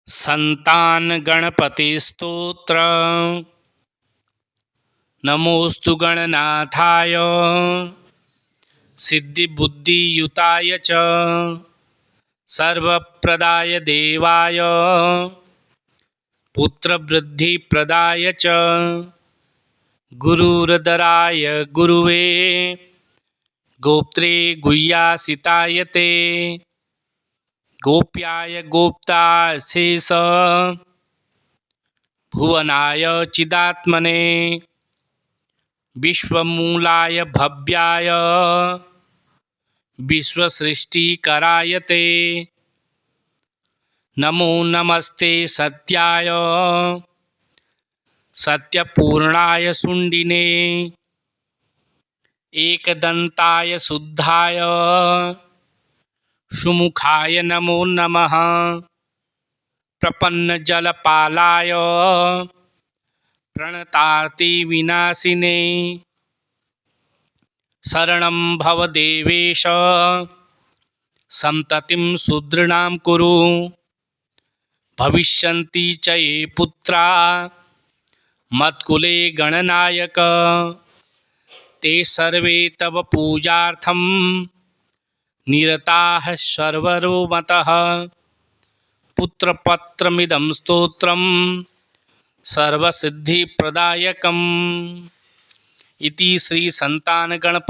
संतान गणपति स्तोत्र। नमोस्तु गणनाथाय सिद्धिबुद्धियुताय च सर्वप्रदाय देवाय पुत्रवृद्धिप्रदाय च गुरुर्धराय गुरुवे गोप्त्रे गुह्यासिताय ते गोप्याय गोप्ताशेष भुवनाय चिदात्मने विश्वमूलाय भव्याय विश्वसृष्टिकराय ते नमो नमस्ते सत्याय सत्यपूर्णाय शुण्डिने एकदन्ताय शुद्धाय सुमुखाय नमो नमः। प्रपन्नजलपालाय प्रणतार्ति विनाशिने शरणं भव देवेश संततिं सुदृढां कुरु। भविष्यन्ति च ये पुत्रा मत्कुले गणनायक ते सर्वे तव पूजार्थं निरताः सर्वरोमतः। पुत्रपत्रमिदं स्तोत्रं सर्वसिद्धिप्रदायकम् इति श्री संतान गणपति